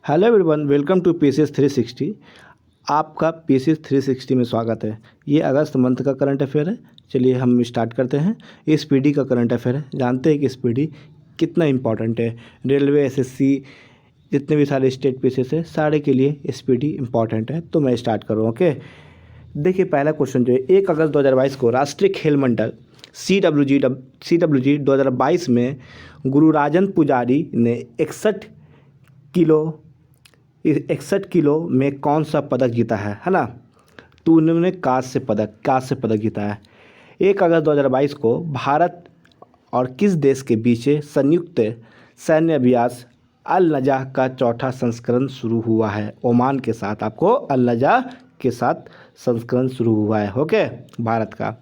Hello everyone, welcome to PCS 360। आपका PCS 360 में स्वागत है। ये अगस्त मंथ का करंट अफेयर है। चलिए हम स्टार्ट करते हैं। ये स्पीडी का करंट अफेयर है। जानते हैं कि स्पीडी कितना इंपॉर्टेंट है। रेलवे, एसएससी, जितने भी सारे स्टेट पीसीएस है सारे के लिए स्पीडी इंपॉर्टेंट है। तो मैं स्टार्ट करूँ। ओके, देखिए पहला क्वेश्चन जो है 1 अगस्त 2022 को राष्ट्रीय खेल मंडल CWG 2022 में गुरुराजन पुजारी ने 61 किलो में कौन सा पदक जीता है ना। तो उन्होंने कांस्य पदक जीता है। 1 अगस्त 2022 को भारत और किस देश के बीच संयुक्त सैन्य अभ्यास अल नजाह का चौथा संस्करण शुरू हुआ है। ओमान के साथ आपको अल नजाह के साथ संस्करण शुरू हुआ है। ओके, भारत का।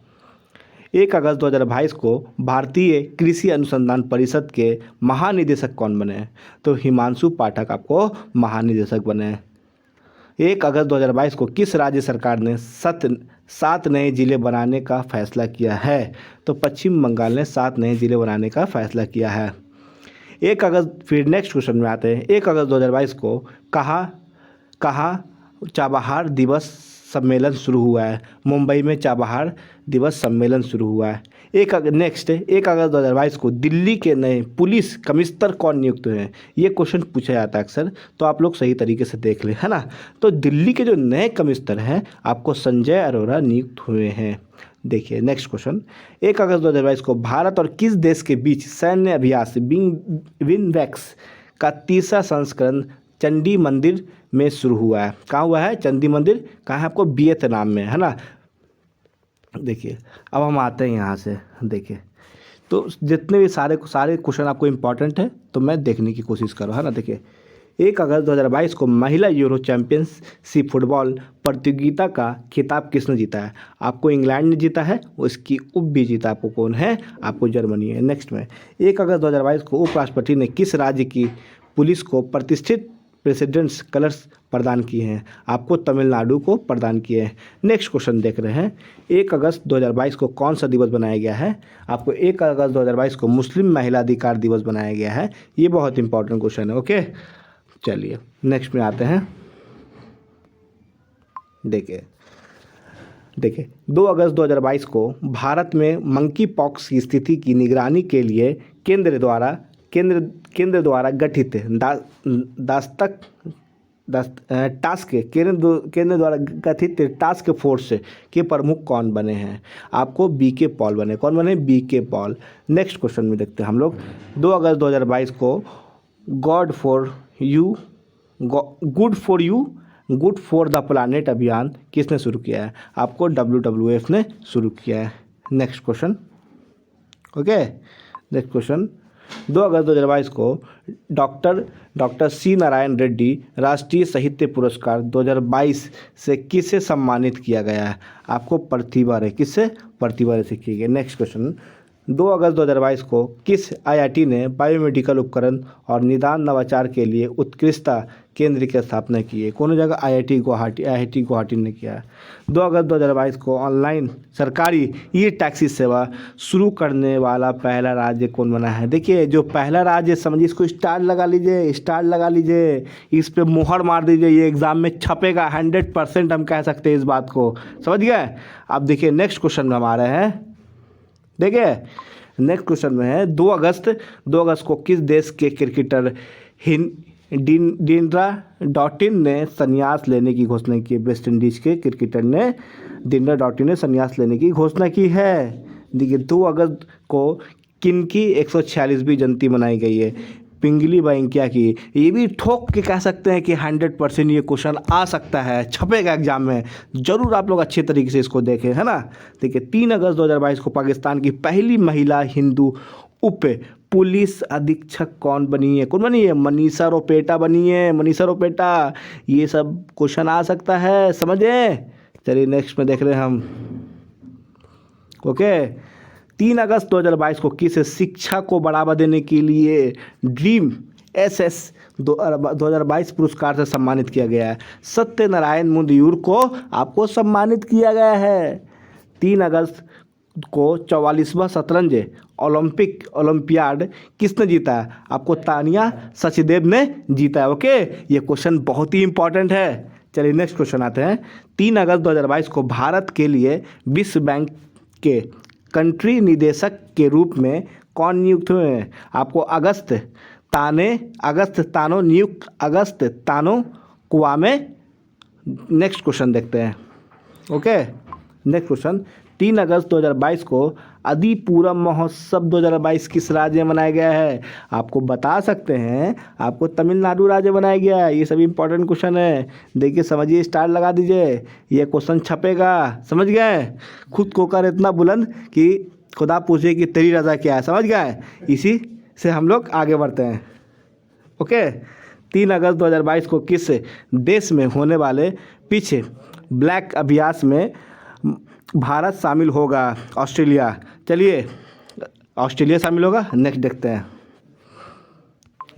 1 अगस्त 2022 को भारतीय कृषि अनुसंधान परिषद के महानिदेशक कौन बने हैं? तो हिमांशु पाठक आपको महानिदेशक बने हैं। 1 अगस्त 2022 को किस राज्य सरकार ने 7 नए जिले बनाने का फैसला किया है? तो पश्चिम बंगाल ने 7 नए जिले बनाने का फैसला किया है। 1 अगस्त, फिर नेक्स्ट क्वेश्चन में आते हैं। 1 अगस्त 2022 को कहाँ चाबहार दिवस सम्मेलन शुरू हुआ है? मुंबई में चाबहार दिवस सम्मेलन शुरू हुआ है। 1 अगस्त 2022 को दिल्ली के नए पुलिस कमिश्नर कौन नियुक्त हुए हैं? ये क्वेश्चन पूछा जाता है अक्सर, तो आप लोग सही तरीके से देख लें, है ना। तो दिल्ली के जो नए कमिश्नर हैं आपको संजय अरोरा नियुक्त हुए हैं। देखिए नेक्स्ट क्वेश्चन। 1 अगस्त 2022 को भारत और किस देश के बीच सैन्य अभ्यास विनवेक्स का तीसरा संस्करण चंडी मंदिर में शुरू हुआ है? कहाँ हुआ है? चंडी मंदिर कहाँ है? आपको वियतनाम में, है ना। देखिए अब हम आते हैं यहाँ से। देखिए तो जितने भी सारे क्वेश्चन आपको इम्पोर्टेंट है तो मैं देखने की कोशिश करूँ, है ना। देखिए 1 अगस्त 2022 को महिला यूरो चैंपियनशिप फुटबॉल प्रतियोगिता का खिताब किसने जीता है? आपको इंग्लैंड ने जीता है। उसकी उप भी जीता आपको कौन है? आपको जर्मनी है। नेक्स्ट में 1 अगस्त 2022 को उपराष्ट्रपति ने किस राज्य की पुलिस को प्रतिष्ठित प्रेसिडेंट्स कलर्स प्रदान किए हैं? आपको तमिलनाडु को प्रदान किए हैं। नेक्स्ट क्वेश्चन देख रहे हैं। 1 अगस्त 2022 को कौन सा दिवस बनाया गया है? आपको 1 अगस्त 2022 को मुस्लिम महिला अधिकार दिवस बनाया गया है। ये बहुत इंपॉर्टेंट क्वेश्चन है। ओके, चलिए नेक्स्ट में आते हैं। देखिए 2 अगस्त 2022 को भारत में मंकी पॉक्स की स्थिति की निगरानी के लिए केंद्र द्वारा गठित केंद्र द्वारा गठित टास्क फोर्स के प्रमुख कौन बने हैं? आपको बीके पॉल बने। कौन बने? BK Paul. नेक्स्ट क्वेश्चन में देखते हैं हम लोग। 2 अगस्त 2022 को गुड फॉर द प्लानेट अभियान किसने शुरू किया है? आपको WWF ने शुरू किया है। Next question. Okay, next question. 2 अगस्त 2022 को डॉक्टर सी नारायण रेड्डी राष्ट्रीय साहित्य पुरस्कार 2022 से किसे सम्मानित किया गया है? आपको प्रतिभा रे। किससे? प्रतिभा रे से किया गया। Next question. 2 अगस्त 2022 को किस IIT ने बायोमेडिकल उपकरण और निदान नवाचार के लिए उत्कृष्टता केंद्र की स्थापना की है? कौन जगह? IIT गुवाहाटी ने किया है। 2 अगस्त 2022 को ऑनलाइन सरकारी ई टैक्सी सेवा शुरू करने वाला पहला राज्य कौन बना है? देखिए जो पहला राज्य समझिए, इसको स्टार लगा लीजिए, इस पे मुहर मार दीजिए। ये एग्जाम में छपेगा 100%, हम कह सकते हैं इस बात को। समझ गए? अब देखिए नेक्स्ट क्वेश्चन में हम आ रहे हैं। देखिए नेक्स्ट क्वेश्चन में है 2 अगस्त को किस देश के क्रिकेटर डिंड्रा डॉटिन ने संन्यास लेने की घोषणा की? वेस्ट इंडीज के क्रिकेटर ने डिंड्रा डॉटिन ने संन्यास लेने की घोषणा की है। देखिए 2 अगस्त को किनकी 146वीं जयंती मनाई गई है? पिंगली वेंकैया की। ये भी ठोक के कह सकते हैं कि 100% ये क्वेश्चन आ सकता है, छपेगा एग्जाम में। जरूर आप लोग अच्छे तरीके से इसको देखें, है ना। देखिए 3 अगस्त 2022 को पाकिस्तान की पहली महिला हिंदू उप पुलिस अधीक्षक कौन बनी है? मनीषा रोपेटा बनी है। ये सब क्वेश्चन आ सकता है, समझे। चलिए नेक्स्ट में देख रहे हैं हम। ओके, 3 अगस्त 2022 को किस शिक्षा को बढ़ावा देने के लिए ड्रीम SS 2022 पुरस्कार से सम्मानित किया गया है? सत्यनारायण मुदयूर को आपको सम्मानित किया गया है। 3 अगस्त को 44वां शतरंज ओलंपियाड किसने जीता है? आपको तानिया सचदेव ने जीता है। ओके, ये क्वेश्चन बहुत ही इंपॉर्टेंट है। चलिए नेक्स्ट क्वेश्चन आते हैं। 3 अगस्त 2022 को भारत के लिए विश्व बैंक के कंट्री निदेशक के रूप में कौन नियुक्त हुए हैं? आपको अगस्त तानो कुआमे। नेक्स्ट क्वेश्चन देखते हैं। Okay, next question. 3 अगस्त 2022 को आदिपुरम महोत्सव 2022 किस राज्य में मनाया गया है? आपको बता सकते हैं, आपको तमिलनाडु राज्य बनाया गया है। ये सभी इंपॉर्टेंट क्वेश्चन है। देखिए समझिए, स्टार लगा दीजिए, ये क्वेश्चन छपेगा। समझ गए? खुद को कर इतना बुलंद कि खुदा पूछे कि तेरी रजा क्या है। समझ गए? इसी से हम लोग आगे बढ़ते हैं। ओके, 3 अगस्त 2022 को किस देश में होने वाले पीछे ब्लैक अभ्यास में भारत शामिल होगा? ऑस्ट्रेलिया। चलिए, ऑस्ट्रेलिया शामिल होगा। नेक्स्ट देखते हैं।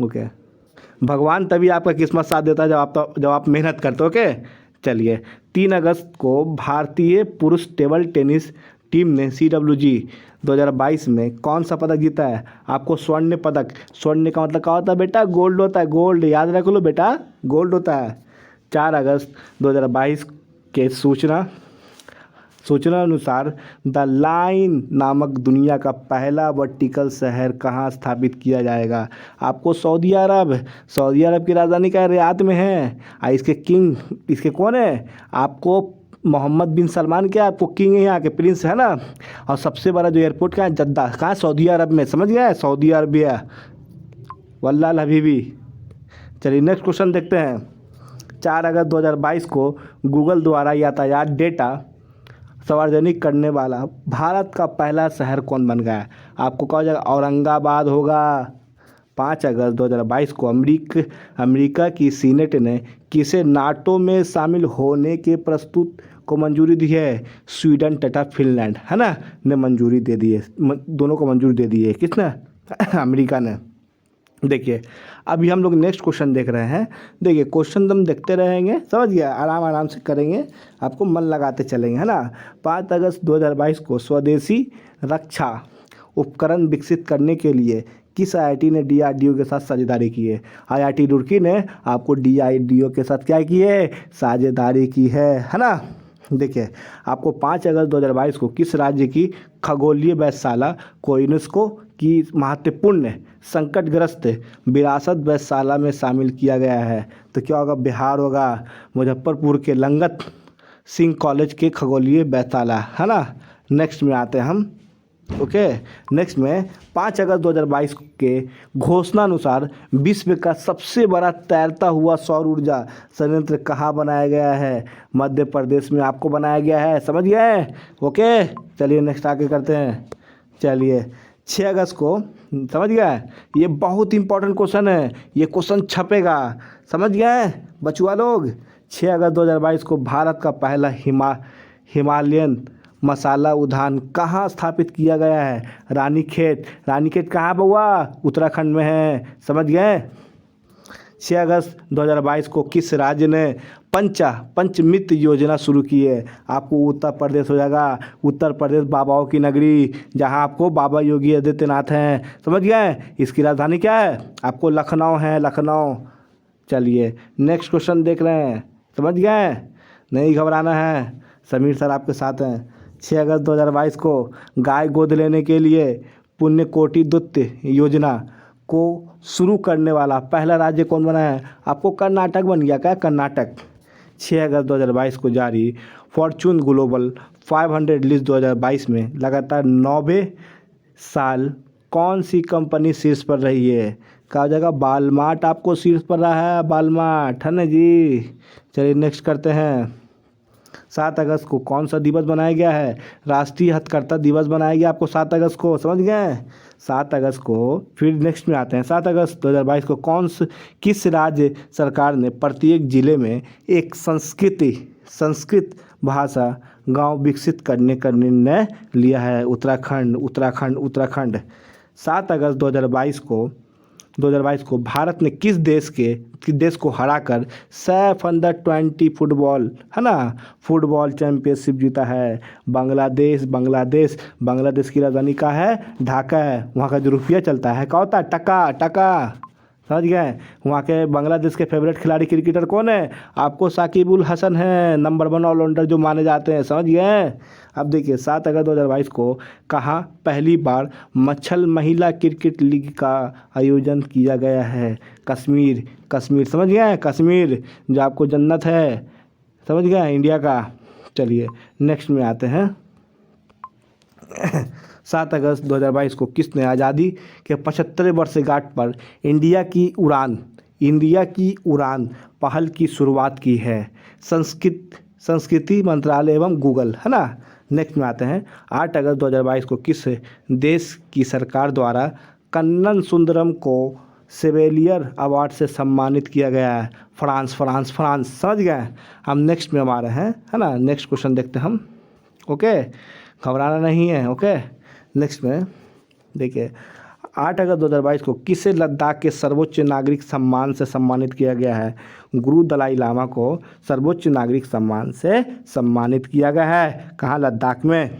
ओके, भगवान तभी आपका किस्मत साथ देता है जब आप मेहनत करते हो। ओके, चलिए 3 अगस्त को भारतीय पुरुष टेबल टेनिस टीम ने CWG 2022 में कौन सा पदक जीता है? आपको स्वर्ण पदक। स्वर्ण का मतलब क्या होता है बेटा? गोल्ड होता है। गोल्ड याद रख लो बेटा, गोल्ड होता है। 4 अगस्त 2022 के सूचना अनुसार द लाइन नामक दुनिया का पहला वर्टिकल शहर कहाँ स्थापित किया जाएगा? आपको सऊदी अरब की राजधानी का रियाद में है। इसके कौन है? आपको मोहम्मद बिन सलमान, क्या आपको किंग है, यहाँ के प्रिंस है ना। और सबसे बड़ा जो एयरपोर्ट का है जद्दा, कहाँ? सऊदी अरब में। समझ गए? सऊदी अरबिया, वल्लाह हबीबी। चलिए नेक्स्ट क्वेश्चन देखते हैं। 4 अगस्त 2022 को गूगल द्वारा यातायात डेटा सार्वजनिक करने वाला भारत का पहला शहर कौन बन गया? आपको कहा जाएगा औरंगाबाद होगा। 5 अगस्त 2022 को अमेरिका की सीनेट ने किसे नाटो में शामिल होने के प्रस्तुत को मंजूरी दी है? स्वीडन तथा फिनलैंड, है ना, ने मंजूरी दे दी है। दोनों को मंजूरी दे दी है। किसने? अमेरिका ने। देखिए अभी हम लोग नेक्स्ट क्वेश्चन देख रहे हैं। देखिए क्वेश्चन हम देखते रहेंगे, समझ गया, आराम से करेंगे, आपको मन लगाते चलेंगे, है ना। 5 अगस्त 2022 को स्वदेशी रक्षा उपकरण विकसित करने के लिए किस IIT ने DRDO के साथ साझेदारी की है? IIT रुड़की ने आपको DRDO के साथ क्या की है? साझेदारी की है ना। देखिए आपको 5 अगस्त 2022 को किस राज्य की खगोलीय वेधशाला को यूनेस्को की महत्वपूर्ण संकटग्रस्त विरासत वेधशाला में शामिल किया गया है? तो क्या होगा? बिहार होगा। मुजफ्फरपुर के लंगत सिंह कॉलेज के खगोलीय वेधशाला, है ना। नेक्स्ट में आते हैं हम। ओके, नेक्स्ट में 5 अगस्त 2022 के घोषणा अनुसार विश्व का सबसे बड़ा तैरता हुआ सौर ऊर्जा संयंत्र कहाँ बनाया गया है? मध्य प्रदेश में आपको बनाया गया है। समझ गए? ओके, चलिए नेक्स्ट आगे करते हैं। चलिए 6 अगस्त को, समझ गए, ये बहुत इंपॉर्टेंट क्वेश्चन है, ये क्वेश्चन छपेगा। समझ गए बचुआ लोग? 6 अगस्त 2022 को भारत का पहला हिमालयन मसाला उद्यान कहाँ स्थापित किया गया है? रानीखेत कहाँ बउआ? उत्तराखंड में है। समझ गए? 6 अगस्त 2022 को किस राज्य ने पंचमित योजना शुरू की है? आपको उत्तर प्रदेश हो जाएगा। उत्तर प्रदेश बाबाओं की नगरी, जहां आपको बाबा योगी आदित्यनाथ हैं। समझ गए? इसकी राजधानी क्या है? आपको लखनऊ है, लखनऊ। चलिए नेक्स्ट क्वेश्चन देख रहे हैं। समझ गए? नहीं घबराना है, समीर सर आपके साथ हैं। 6 अगस्त 2022 को गाय गोद लेने के लिए पुण्यकोटि दुत्त योजना को शुरू करने वाला पहला राज्य कौन बना है? आपको कर्नाटक बन गया। क्या? कर्नाटक। 6 अगस्त 2022 को जारी फॉर्चून ग्लोबल 500 लिस्ट 2022 में लगातार 9वें साल कौन सी कंपनी शीर्ष पर रही है? कहा जाएगा वालमार्ट आपको शीर्ष पर रहा है, वालमार्ट, है ना जी। चलिए नेक्स्ट करते हैं। 7 अगस्त को कौन सा दिवस बनाया गया है? राष्ट्रीय हथकरघा दिवस बनाया गया आपको 7 अगस्त को। समझ गए? 7 अगस्त को, फिर नेक्स्ट में आते हैं। 7 अगस्त 2022 को किस राज्य सरकार ने प्रत्येक जिले में एक संस्कृत भाषा गांव विकसित करने का निर्णय लिया है? उत्तराखंड। 7 अगस्त 2022 को 2022 को भारत ने किस देश को हराकर सैफ अंडर 20 फुटबॉल, है ना, फुटबॉल चैंपियनशिप जीता है? बांग्लादेश की राजधानी का है ढाका है। वहाँ का जो रुपया चलता है क्या होता है? टका टका, समझ गए? वहाँ के बांग्लादेश के फेवरेट खिलाड़ी क्रिकेटर कौन है? आपको साकिब उल हसन है, नंबर 1 ऑलराउंडर जो माने जाते हैं, समझ गए? अब देखिए 7 अगस्त 2022 को कहाँ पहली बार मच्छल महिला क्रिकेट लीग का आयोजन किया गया है? कश्मीर, समझ गए? कश्मीर जो आपको जन्नत है, समझ गए, इंडिया का। चलिए नेक्स्ट में आते हैं। 7 अगस्त 2022 को किसने आज़ादी के 75वें वर्षगांठ पर इंडिया की उड़ान पहल की शुरुआत की है? संस्कृति मंत्रालय एवं गूगल, है ना। नेक्स्ट में आते हैं। 8 अगस्त 2022 को किस देश की सरकार द्वारा कन्नन सुंदरम को सेवेलियर अवार्ड से सम्मानित किया गया है? फ्रांस, समझ गए? हम नेक्स्ट में हमारे हैं, है ना। नेक्स्ट क्वेश्चन देखते हैं हम, ओके, घबराना नहीं है, ओके। नेक्स्ट में देखिए 8 अगस्त 2022 को किसे लद्दाख के सर्वोच्च नागरिक सम्मान से सम्मानित किया गया है? गुरु दलाई लामा को सर्वोच्च नागरिक सम्मान से सम्मानित किया गया है। कहाँ? लद्दाख में।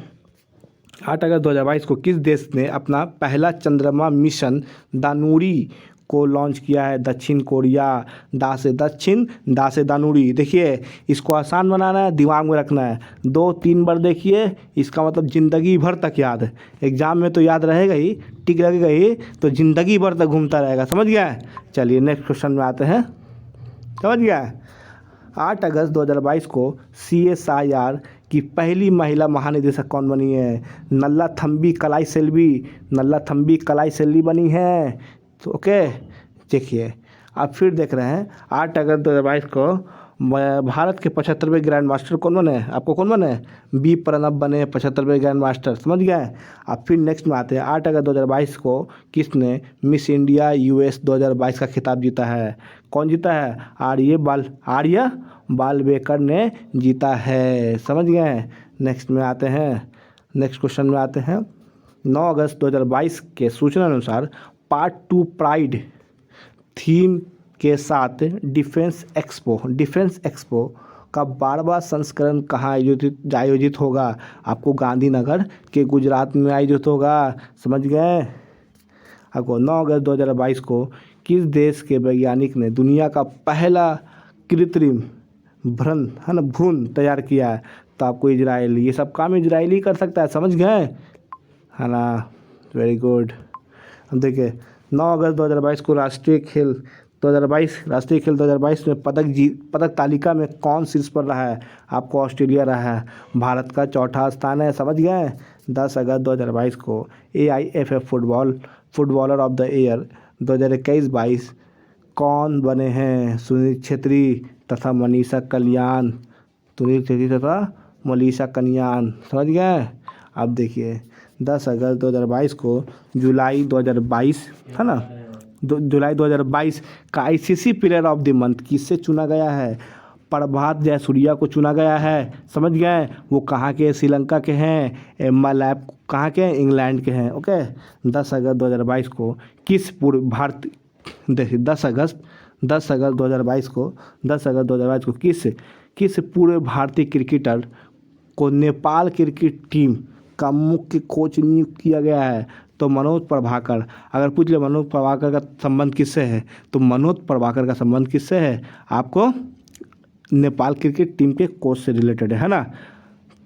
8 अगस्त 2022 को किस देश ने अपना पहला चंद्रमा मिशन दानुरी को लॉन्च किया है? दक्षिण कोरिया। दा से दक्षिण, दा से दानुरी। देखिए इसको आसान बनाना है, दिमाग में रखना है, 2-3 बार देखिए, इसका मतलब ज़िंदगी भर तक याद है। एग्जाम में तो याद रहेगा ही, टिक लगेगा ही, तो ज़िंदगी भर तक घूमता रहेगा, समझ गया? चलिए नेक्स्ट क्वेश्चन में आते हैं, समझ गया? 8 अगस्त 2022 को CSIR की पहली महिला महानिदेशक कौन बनी है? नल्लाथम्बी कलाई सेल्वी बनी है। तो ओके, देखिए आप फिर देख रहे हैं 8 अगस्त 2022 को भारत के 75वें ग्रैंड मास्टर कौन बने? आपको कौन बने? बी प्रणब बने 75वें ग्रैंड मास्टर, समझ गए? आप फिर नेक्स्ट में आते हैं। 8 अगस्त 2022 को किसने मिस इंडिया US 2022 का खिताब जीता है? कौन जीता है? आर्य बालवेकर ने जीता है, समझ गए? नेक्स्ट में आते हैं, नेक्स्ट क्वेश्चन में आते हैं। 9 अगस्त 2022 के सूचना अनुसार पार्ट 2 प्राइड थीम के साथ डिफेंस एक्सपो का 12वां संस्करण कहाँ आयोजित होगा? आपको गांधीनगर के गुजरात में आयोजित होगा, समझ गए? आपको 9 अगस्त 2022 को किस देश के वैज्ञानिक ने दुनिया का पहला कृत्रिम भ्रूण तैयार किया है? तो आपको इजराइल, ये सब काम इजराइल कर सकता है, समझ गए, है ना। Very good. अब देखिए 9 अगस्त 2022 को राष्ट्रीय खेल 2022 में पदक तालिका में कौन शीर्ष पर रहा है? आपको ऑस्ट्रेलिया रहा है, भारत का 4था स्थान है, समझ गए? 10 अगस्त 2022 को AIFF footballer of the year 2021-22 कौन बने हैं? सुनील छेत्री तथा मनीषा कल्याण, समझ गए? अब देखिए 10 अगस्त 2022 को जुलाई 2022, है ना, जुलाई 2022 का ICC player of the month किससे चुना गया है? प्रभात जयसूर्या को चुना गया है, समझ गए? वो कहाँ के? श्रीलंका के हैं। एम्मा लैब कहाँ के? इंग्लैंड के हैं, ओके। 10 अगस्त 2022 को किस पूर्व भारतीय, देखिए 10 अगस्त 2022 को किस पूर्व भारतीय क्रिकेटर को नेपाल क्रिकेट टीम का मुख्य कोच नियुक्त किया गया है? तो मनोज प्रभाकर। अगर पूछ ले मनोज प्रभाकर का संबंध किससे है, तो मनोज प्रभाकर का संबंध किससे है? आपको नेपाल क्रिकेट टीम के कोच से रिलेटेड है ना।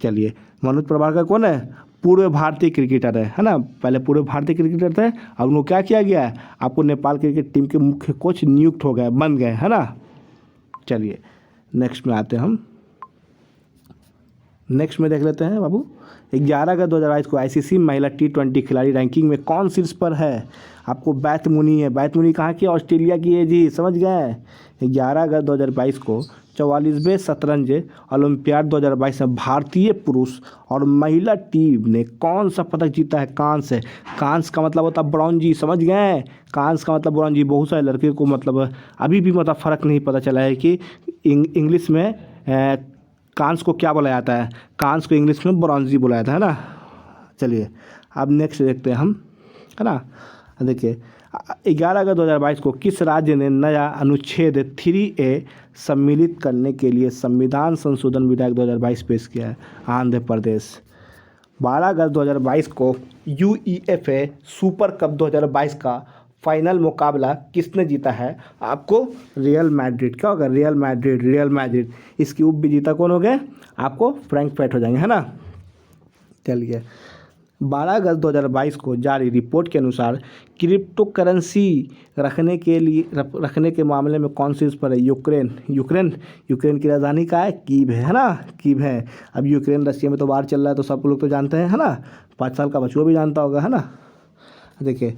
चलिए मनोज प्रभाकर कौन है? पूर्व भारतीय क्रिकेटर है ना। पहले पूर्व भारतीय क्रिकेटर थे, अब उनको क्या किया गया है? आपको नेपाल क्रिकेट टीम के मुख्य कोच नियुक्त हो गए, बन गए, है ना। चलिए नेक्स्ट में आते हैं हम, नेक्स्ट में देख लेते हैं बाबू। 11 अगस्त 2022 को ICC महिला T20 खिलाड़ी रैंकिंग में कौन शीर्ष पर है? आपको बैत मुनी है। बैत मुनी कहाँ की? ऑस्ट्रेलिया की है जी, समझ गए? 11 अगस्त 2022 को 44वें शतरंज ओलंपियाड 2022 में भारतीय पुरुष और महिला टीम ने कौन सा पदक जीता है? कांस्य। कांस्य का मतलब होता है ब्रॉन्जी, समझ गए? कांस्य का मतलब ब्रॉन्जी। बहुत सारे लड़के को मतलब अभी भी मतलब फ़र्क नहीं पता चला है कि इंग्लिश में कांस्य को क्या बोला जाता है। कांस्य को इंग्लिश में ब्रॉन्जी बोला जाता है ना। चलिए अब नेक्स्ट देखते हैं हम, है ना। देखिए 11 अगस्त 2022 को किस राज्य ने नया अनुच्छेद 3A सम्मिलित करने के लिए संविधान संशोधन विधेयक 2022 पेश किया है? आंध्र प्रदेश। 12 अगस्त 2022 को UEFA सुपर कप 2022 का फाइनल मुकाबला किसने जीता है? आपको रियल मैड्रिड। क्या होगा? Real Madrid. इसकी उप विजेता कौन हो गए? आपको फ्रैंकफर्ट हो जाएंगे, है ना। चलिए, 12 अगस्त 2022 को जारी रिपोर्ट के अनुसार क्रिप्टो करेंसी रखने के मामले में कौन सी पर है? यूक्रेन की राजधानी का है? कीव है ना, कीव है। अब यूक्रेन रशिया में तो वार चल रहा है, तो सब लोग तो जानते हैं, है ना। 5 साल का बच्चा भी जानता होगा, है ना। देखिए,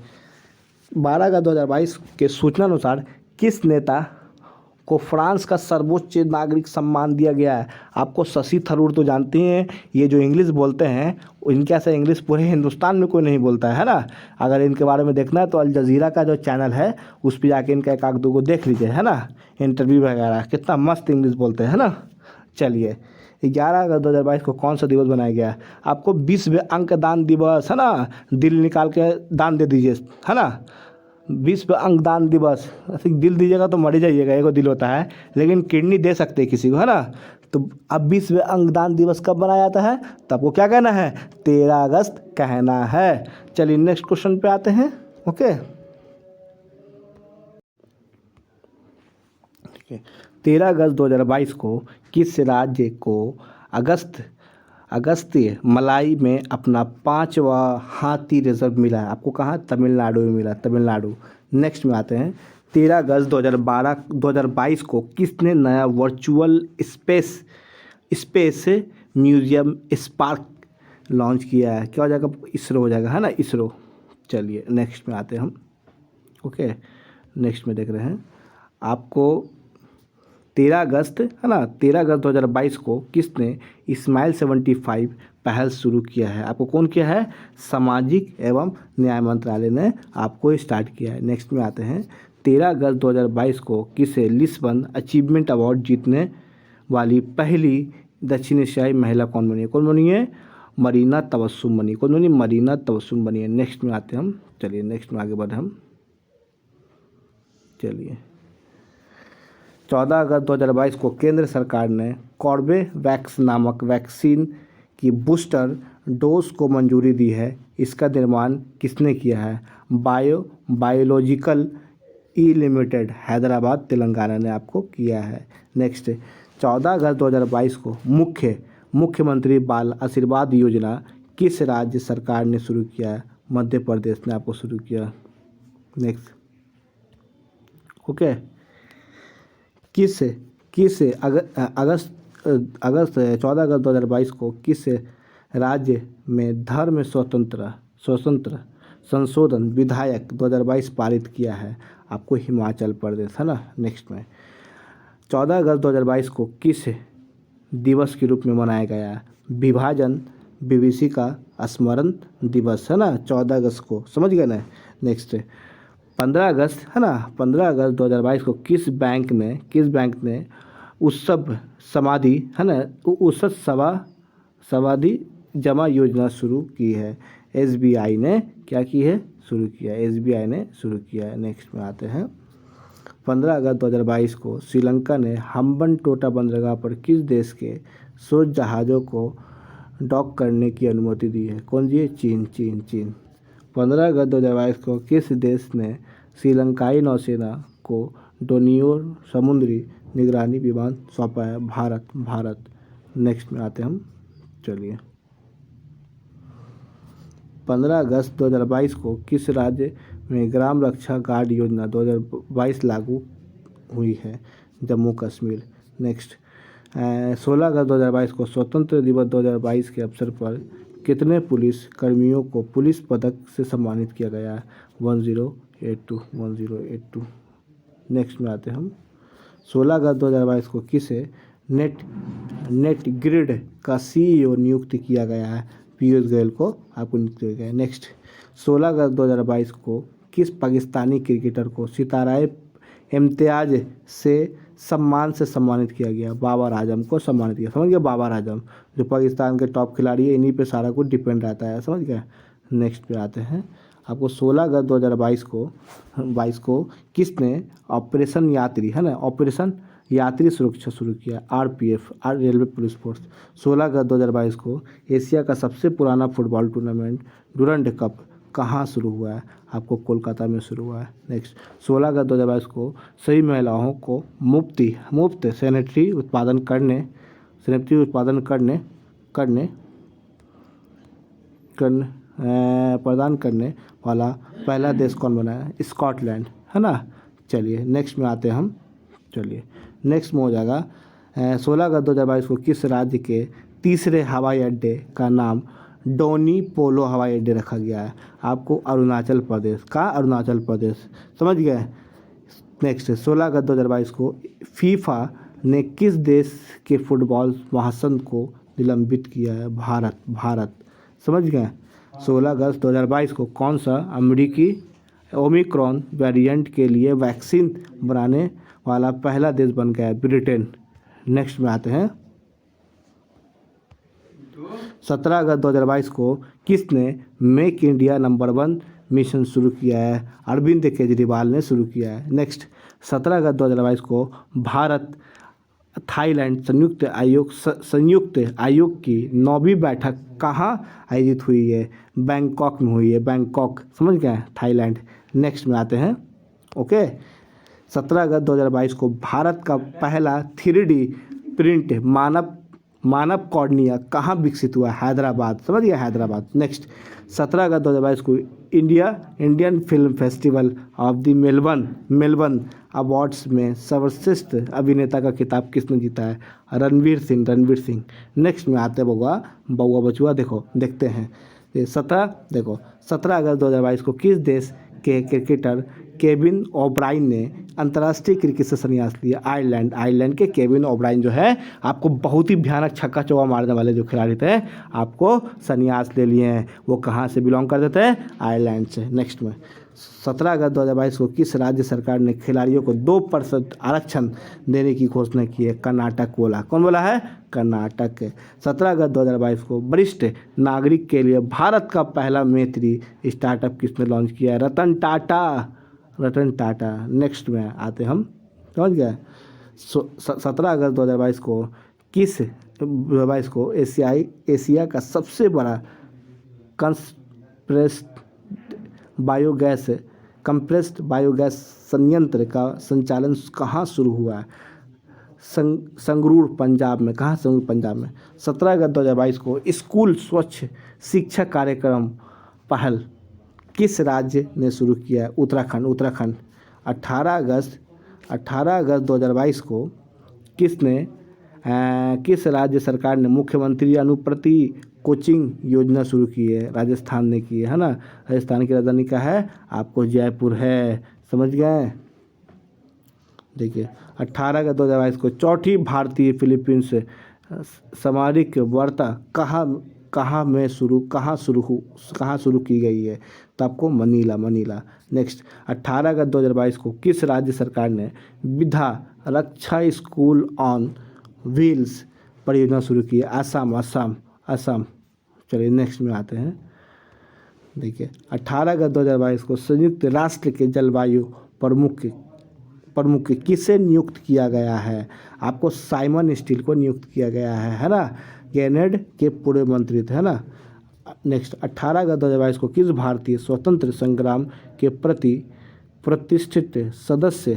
12 अगस्त 2022 के सूचना अनुसार किस नेता को फ्रांस का सर्वोच्च नागरिक सम्मान दिया गया है? आपको शशि थरूर तो जानते हैं, ये जो इंग्लिश बोलते हैं, इनके ऐसा इंग्लिश पूरे हिंदुस्तान में कोई नहीं बोलता है ना। अगर इनके बारे में देखना है तो अल जजीरा का जो चैनल है उस पर जाके इनका एक आध दो को देख लीजिए, है ना। इंटरव्यू वगैरह कितना मस्त इंग्लिश बोलते हैं ना। चलिए, 11 अगस्त 2022 को कौन सा दिवस बनाया गया है? आपको विश्व अंगदान दिवस, है ना। दिल निकाल के दान दे दीजिए, है ना। विश्व अंगदान दिवस। दिल दीजिएगा तो मर जाइएगा, एगो दिल होता है, लेकिन किडनी दे सकते हैं किसी को, है ना। तो अब विश्व अंगदान दिवस कब मनाया जाता है? तो आपको क्या कहना है? 13 अगस्त कहना है। चलिए, नेक्स्ट क्वेश्चन पे आते हैं। ओके, 13 अगस्त 2022 को किस राज्य को अगस्त्य मलाई में अपना 5वां हाथी रिजर्व मिला है? आपको कहाँ? तमिलनाडु में मिला, तमिलनाडु। नेक्स्ट में आते हैं, 13 अगस्त 2022 को किसने नया virtual space museum spark launch किया है? क्या हो जाएगा? इसरो हो जाएगा, है ना, इसरो। चलिए, नेक्स्ट में आते हैं हम। ओके, नेक्स्ट में देख रहे हैं आपको 13 अगस्त, है ना, 13 अगस्त 2022 को किसने स्माइल 75 पहल शुरू किया है? आपको कौन किया है? सामाजिक एवं न्याय मंत्रालय ने आपको स्टार्ट किया है। नेक्स्ट में आते हैं, 13 अगस्त 2022 को किसे लिस्बन अचीवमेंट अवार्ड जीतने वाली पहली दक्षिण एशियाई महिला कौन बनी है? कौन बनी है? मरीना तबस्सुम बनी। कौन बनी? मरीना तबस्सुम बनी है। नेक्स्ट में आते हैं हम। चलिए, नेक्स्ट में आगे बढ़े हम। चलिए, 14 अगस्त 2022 को केंद्र सरकार ने कॉर्बेवैक्स नामक वैक्सीन की बूस्टर डोज को मंजूरी दी है। इसका निर्माण किसने किया है? बायोलॉजिकल ई लिमिटेड, हैदराबाद, तेलंगाना ने आपको किया है। नेक्स्ट, 14 अगस्त 2022 को मुख्यमंत्री बाल आशीर्वाद योजना किस राज्य सरकार ने शुरू किया है? मध्य प्रदेश ने आपको शुरू किया। नेक्स्ट, ओके, किस 14 अगस्त 2022 को किस राज्य में धर्म स्वतंत्र संशोधन विधेयक 2022 पारित किया है? आपको हिमाचल प्रदेश, है ना। नेक्स्ट में, 14 अगस्त 2022 को किस दिवस के रूप में मनाया गया है? विभाजन विभीषिका स्मरण दिवस, है ना, 14 अगस्त को, समझ गए ना। नेक्स्ट, 15 अगस्त, है ना, 15 अगस्त 2022 को किस बैंक ने उत्सव समाधि, है ना, समाधि जमा योजना शुरू की है? SBI ने क्या की है? शुरू किया है, SBI ने शुरू किया है। नेक्स्ट में आते हैं, 15 अगस्त 2022 को श्रीलंका ने हम्बनटोटा बंदरगाह पर किस देश के शोध जहाज़ों को डॉक करने की अनुमति दी है? कौन जी? चीन। 15 अगस्त 2022 को किस देश ने श्रीलंकाई नौसेना को डोनियर समुद्री निगरानी विमान सौंपा है? भारत। नेक्स्ट में आते हम। चलिए, 15 अगस्त 2022 को किस राज्य में ग्राम रक्षा गार्ड योजना 2022 लागू हुई है? जम्मू कश्मीर। नेक्स्ट, 16 अगस्त 2022 को स्वतंत्र दिवस 2022 के अवसर पर कितने पुलिस कर्मियों को पुलिस पदक से सम्मानित किया गया? 1082। नेक्स्ट में आते हम, 16 अगस्त 2022 को किसे नेट ग्रिड का CEO नियुक्त किया गया है? पीयूष गोयल को आपको नियुक्त किया गया है। नेक्स्ट, 16 अगस्त 2022 को किस पाकिस्तानी क्रिकेटर को सिताराए इम्तियाज से सम्मानित किया गया? बाबर आजम को सम्मानित किया। समझ गया? बाबर आजम जो पाकिस्तान के टॉप खिलाड़ी है, इन्हीं पे सारा कुछ डिपेंड रहता है, समझ गया। नेक्स्ट पे आते हैं, आपको 16 अगस्त 2022 को किसने ऑपरेशन यात्री, है ना, ऑपरेशन यात्री सुरक्षा शुरू किया, आरपीएफ, रेलवे पुलिस फोर्स। 16 अगस्त 2022 को एशिया का सबसे पुराना फुटबॉल टूर्नामेंट डुरंड कप कहाँ शुरू हुआ है, आपको कोलकाता में शुरू हुआ है। नेक्स्ट 16 अगस्त 2022 को सभी महिलाओं को मुफ्त सैनिटरी उत्पादन प्रदान करने वाला पहला देश कौन बना है, स्कॉटलैंड, है ना। चलिए नेक्स्ट में आते हैं हम। चलिए नेक्स्ट में हो जाएगा 16 अगस्त 2022 को किस राज्य के तीसरे हवाई अड्डे का नाम डोनी पोलो हवाई अड्डे रखा गया है, आपको अरुणाचल प्रदेश, समझ गए। नेक्स्ट 16 अगस्त 2022 को फीफा ने किस देश के फुटबॉल महासंघ को निलंबित किया है, भारत, समझ गए। 16 अगस्त 2022 को कौन सा अमेरिकी ओमिक्रॉन वेरिएंट के लिए वैक्सीन बनाने वाला पहला देश बन गया है, ब्रिटेन। नेक्स्ट में आते हैं 17 अगस्त 2022 को किसने मेक इंडिया नंबर 1 मिशन शुरू किया है, अरविंद केजरीवाल ने शुरू किया है। नेक्स्ट 17 अगस्त 2022 को भारत थाईलैंड संयुक्त आयोग की 9वीं बैठक कहाँ आयोजित हुई है, बैंकॉक में हुई है, बैंकॉक, समझ गए, थाईलैंड। नेक्स्ट में आते हैं। ओके 17 अगस्त 2022 को भारत का पहला 3D प्रिंट मानव कॉर्निया कहाँ विकसित हुआ, हैदराबाद, समझ गया, हैदराबाद। नेक्स्ट 17 अगस्त 2022 को Indian film festival of the Melbourne awards में सर्वश्रेष्ठ अभिनेता का खिताब किसने जीता है, रणवीर सिंह। नेक्स्ट में आते हैं बउआ बचुआ, देखते हैं। 17 अगस्त 2022 को किस देश के क्रिकेटर केविन ओब्राइन ने अंतर्राष्ट्रीय क्रिकेट से संन्यास लिया, आयरलैंड के केविन ओब्राइन जो है, आपको बहुत ही भयानक छक्का चौका मारने वाले जो खिलाड़ी थे, आपको संन्यास ले लिए हैं। वो कहाँ से बिलोंग करते थे, आयरलैंड से। नेक्स्ट में 17 अगस्त 2022 को किस राज्य सरकार ने खिलाड़ियों को 2% आरक्षण देने की घोषणा की है, कर्नाटक बोला, कौन बोला है, कर्नाटक। 17 अगस्त 2022 को वरिष्ठ नागरिक के लिए भारत का पहला मैत्री स्टार्टअप किसने लॉन्च किया है, रतन टाटा। नेक्स्ट में आते हम, समझ गए। 17 अगस्त 2022 को एशिया का सबसे बड़ा कंप्रेस्ड बायोगैस संयंत्र का संचालन कहाँ शुरू हुआ है, संगरूर पंजाब में, कहाँ, संगरूर पंजाब में। 17 अगस्त 2022 को स्कूल स्वच्छ शिक्षा कार्यक्रम पहल किस राज्य ने शुरू किया है, उत्तराखंड। 18 अगस्त 2022 को किस राज्य सरकार ने मुख्यमंत्री अनुप्रति कोचिंग योजना शुरू की है, राजस्थान ने की है ना। राजस्थान की राजधानी क्या है, आपको जयपुर है, समझ गए। देखिए 18 अगस्त 2022 को चौथी भारतीय फिलीपींस सामरिक वार्ता कहाँ शुरू की गई है, तो आपको मनीला। नेक्स्ट 18 अगस्त 2022 को किस राज्य सरकार ने विधा रक्षा स्कूल ऑन व्हील्स परियोजना शुरू की है, असम। चलिए नेक्स्ट में आते हैं। देखिए 18 अगस्त 2022 को संयुक्त राष्ट्र के जलवायु प्रमुख किसे नियुक्त किया गया है, आपको साइमन स्टील को नियुक्त किया गया है ना, ग्रेनेड के पूर्व मंत्री थे, है ना। नेक्स्ट 18 अगस्त 2022 को किस भारतीय स्वतंत्र संग्राम के प्रति प्रतिष्ठित सदस्य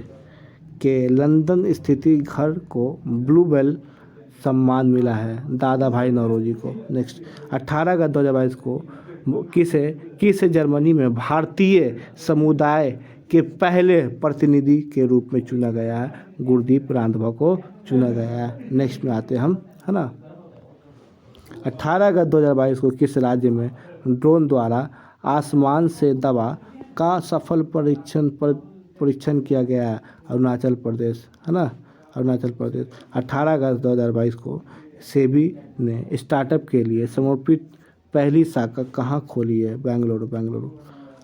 के लंदन स्थित घर को ब्लू बेल सम्मान मिला है, दादा भाई नौरोजी को। नेक्स्ट 18 अगस्त 2022 को किसे जर्मनी में भारतीय समुदाय के पहले प्रतिनिधि के रूप में चुना गया है, गुरदीप रांधवा को चुना गया है। नेक्स्ट में आते हम, है ना। 18 अगस्त 2022 को किस राज्य में ड्रोन द्वारा आसमान से दवा का सफल परीक्षण किया गया है, अरुणाचल प्रदेश, है ना, अरुणाचल प्रदेश। 18 अगस्त 2022 को सेबी ने स्टार्टअप के लिए समर्पित पहली शाखा कहाँ खोली है, बेंगलुरु।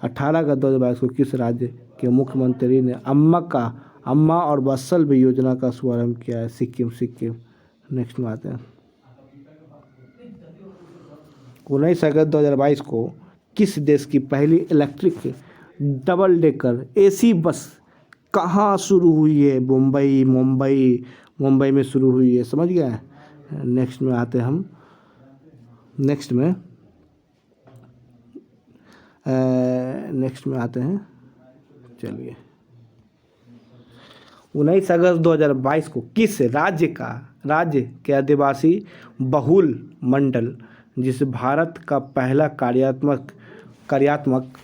18 अगस्त 2022 को किस राज्य के मुख्यमंत्री ने अम्मा और वत्सल योजना का शुभारंभ किया है, सिक्किम। नेक्स्ट में आते हैं। 19 अगस्त 2022 को किस देश की पहली electric double decker AC bus कहाँ शुरू हुई है? मुंबई मुंबई मुंबई में शुरू हुई है, समझ गए। नेक्स्ट में आते हैं हम, नेक्स्ट में आते हैं। चलिए, 19 अगस्त 2022 को किस राज्य के आदिवासी बहुल मंडल, जिसे भारत का पहला कार्यात्मक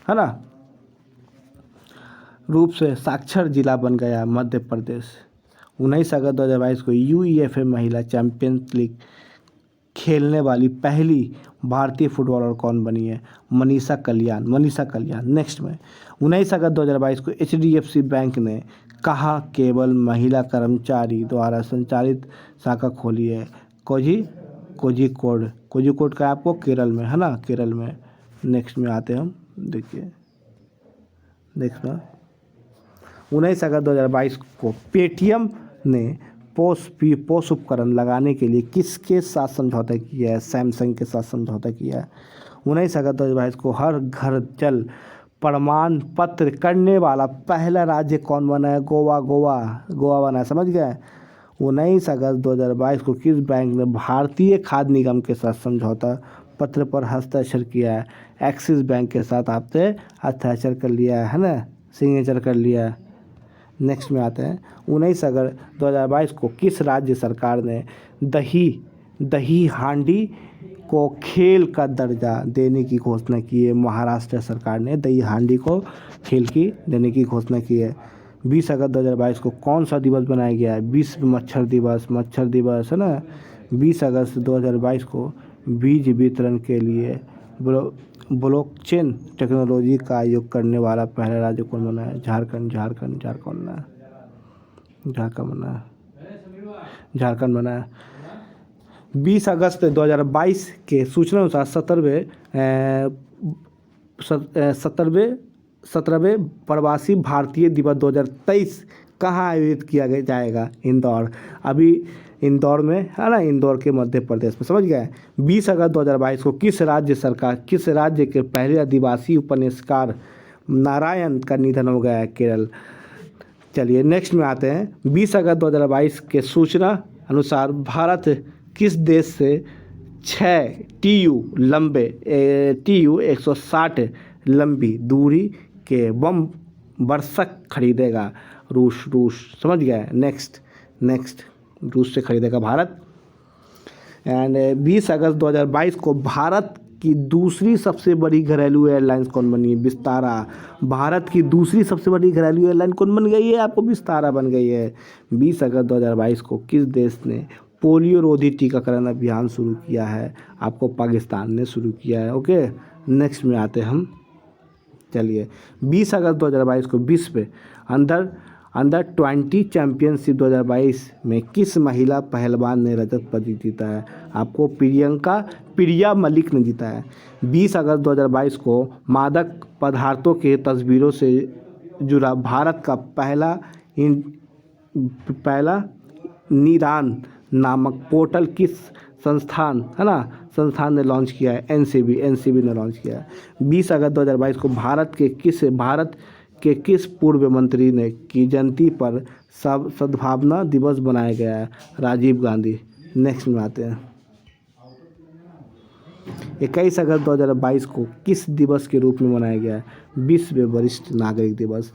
है ना रूप से साक्षर जिला बन गया? मध्य प्रदेश। 19 अगस्त 2022 को यूईएफए महिला चैंपियंस लीग खेलने वाली पहली भारतीय फुटबॉलर कौन बनी है? मनीषा कल्याण। नेक्स्ट में 19 अगस्त 2022 को एचडीएफसी बैंक ने कहाँ केवल महिला कर्मचारी द्वारा संचालित शाखा खोली है? कोझिकोड का आपको केरल में, है ना, केरल में। नेक्स्ट में आते हैं हम, देखिए नेक्स्ट में 19 अगस्त 2022 को पेटीएम ने पोस उपकरण लगाने के लिए किसके साथ समझौता किया है? सैमसंग के साथ समझौता किया है। 19 अगस्त 2022 को हर घर जल प्रमाण पत्र करने वाला पहला राज्य कौन बना है? गोवा बना है, समझ गए। 19 अगस्त 2022 को किस बैंक ने भारतीय खाद्य निगम के साथ समझौता पत्र पर हस्ताक्षर किया है? एक्सिस बैंक के साथ आपने हस्ताक्षर कर लिया है ना, सिग्नेचर कर लिया है। नेक्स्ट में आते हैं, 19 अगस्त 2022 को किस राज्य सरकार ने दही हांडी को खेल का दर्जा देने की घोषणा की है? महाराष्ट्र सरकार ने दही हांडी को खेल की देने की घोषणा की है। 20 अगस्त 2022 को कौन सा दिवस बनाया गया है? विश्व मच्छर दिवस है ना। 20 अगस्त 2022 को बीज वितरण के लिए ब्लॉकचेन टेक्नोलॉजी का उपयोग करने वाला पहला राज्य कौन बना है? झारखंड बना है। 20 अगस्त 2022 के सूचना अनुसार 17वें प्रवासी भारतीय दिवस 2023 कहाँ आयोजित किया जाएगा? इंदौर। अभी इंदौर में है ना, इंदौर के मध्य प्रदेश में, समझ गए। 20 अगस्त 2022 को किस राज्य के पहले आदिवासी उपन्यासकार नारायण का निधन हो गया है? केरल। चलिए नेक्स्ट में आते हैं। 20 अगस्त 2022 के सूचना अनुसार भारत किस देश से 6 TU 160 लंबी दूरी के बम वर्षक खरीदेगा? रूस, समझ गए। नेक्स्ट रूस से खरीदेगा भारत। एंड 20 अगस्त 2022 को भारत की दूसरी सबसे बड़ी घरेलू एयरलाइंस कौन बनी है? विस्तारा। भारत की दूसरी सबसे बड़ी घरेलू एयरलाइन कौन बन गई है? आपको विस्तारा बन गई है। 20 अगस्त 2022 को किस देश ने पोलियो रोधी टीकाकरण अभियान शुरू किया है? आपको पाकिस्तान ने शुरू किया है। ओके, नेक्स्ट में आते हम। चलिए, 20 अगस्त 2022 को विश्व अंडर 20 चैंपियनशिप 2022 में किस महिला पहलवान ने रजत पदक जीता है? आपको प्रिया मलिक ने जीता है। 20 अगस्त 2022 को मादक पदार्थों के तस्वीरों से जुड़ा भारत का पहला निदान नामक पोर्टल किस संस्थान ने लॉन्च किया है? एनसीबी ने लॉन्च किया है। 20 अगस्त 2022 को भारत के किस पूर्व मंत्री ने की जयंती पर सद्भावना दिवस बनाया गया है? राजीव गांधी। नेक्स्ट में आते हैं। 21 अगस्त 2022 को किस दिवस के रूप में मनाया गया है? विश्व वरिष्ठ नागरिक दिवस।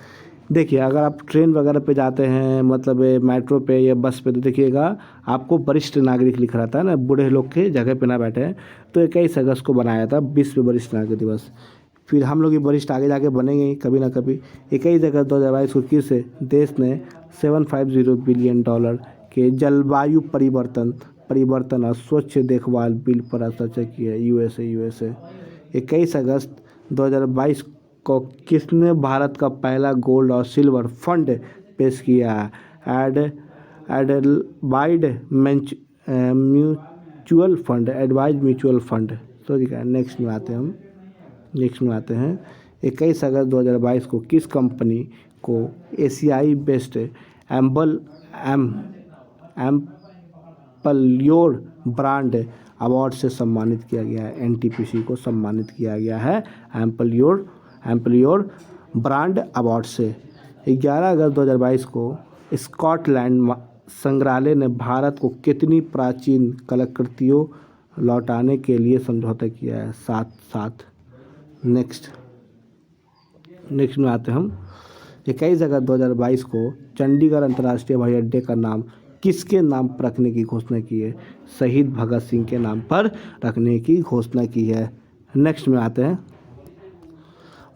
देखिए, अगर आप ट्रेन वगैरह पे जाते हैं, मतलब मेट्रो पे या बस पे, तो देखिएगा आपको वरिष्ठ नागरिक लिख रहा था ना, बूढ़े लोग के जगह पे ना बैठे। तो 21 अगस्त को बनाया था विश्व वरिष्ठ नागरिक दिवस। फिर हम लोग ये वरिष्ठ आगे जाके बनेंगे ही कभी ना कभी। 21 अगस्त 2022 को किस देश ने $750 बिलियन के जलवायु परिवर्तन और स्वच्छ देखभाल बिल पर हस्ताक्षर किया है? यूएसए। 21 अगस्त 2022 को किसने भारत का पहला गोल्ड और सिल्वर फंड पेश किया है? एडवाइड म्यूचुअल फंड। तो ठीक है, नेक्स्ट में आते हैं। 21 अगस्त 2022 को किस कंपनी को एशियाई बेस्ट एम्पलयोर ब्रांड अवार्ड से सम्मानित किया गया है, एनटीपीसी को सम्मानित किया गया है एम्पलियोर ब्रांड अवार्ड से। 11 अगस्त 2022 को स्कॉटलैंड संग्रहालय ने भारत को कितनी प्राचीन कलाकृतियों लौटाने के लिए समझौता किया है? 7। नेक्स्ट में आते हैं हम। 21 अगस्त 2022 को चंडीगढ़ अंतर्राष्ट्रीय हवाई अड्डे का नाम किसके नाम पर रखने की घोषणा की है? शहीद भगत सिंह के नाम पर रखने की घोषणा की है। नेक्स्ट में आते हैं।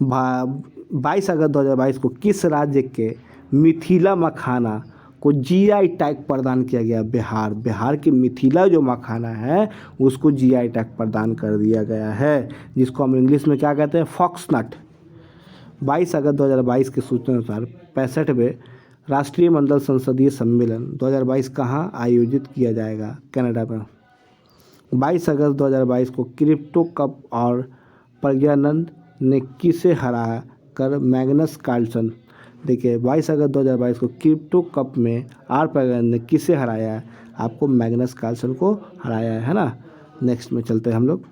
22 अगस्त 2022 को किस राज्य के मिथिला मखाना को जीआई टैग प्रदान किया गया? बिहार के मिथिला जो मखाना है उसको जीआई टैग प्रदान कर दिया गया है, जिसको हम इंग्लिश में क्या कहते हैं? फॉक्सनट। 22 अगस्त 2022 के सूचना अनुसार 65वें राष्ट्रीय मंडल संसदीय सम्मेलन 2022 कहाँ आयोजित किया जाएगा? कनाडा में। 22 अगस्त 2022 को क्रिप्टो कप और प्रज्ञानंद ने किसे हरा कर मैग्नस कार्लसन। देखिए 22 अगस्त 2022 को क्रिप्टो कप में आर प्रज्ञानंद ने किसे हराया है? आपको मैग्नस कार्लसन को हराया है ना। नेक्स्ट में चलते हैं हम लोग।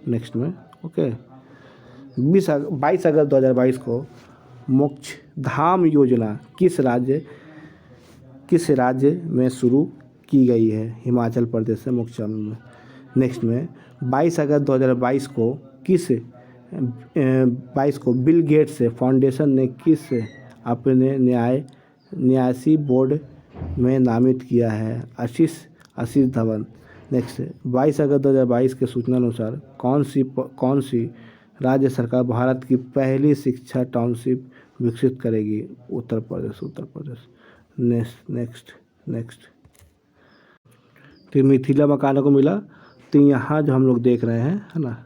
नेक्स्ट में ओके। 22 अगस्त 2022 को मोक्ष धाम योजना किस राज्य में शुरू की गई है? हिमाचल प्रदेश से मोक्ष धाम में। नेक्स्ट में 22 अगस्त 2022 को 22 को बिल गेट्स फाउंडेशन ने किस अपने न्यासी बोर्ड में नामित किया है? आशीष धवन। नेक्स्ट 22 अगस्त 2022 के सूचना अनुसार कौन सी राज्य सरकार भारत की पहली शिक्षा टाउनशिप विकसित करेगी? उत्तर प्रदेश। नेक्स्ट तो मिथिला मकानों को मिला, तो यहाँ जो हम लोग देख रहे हैं है ना।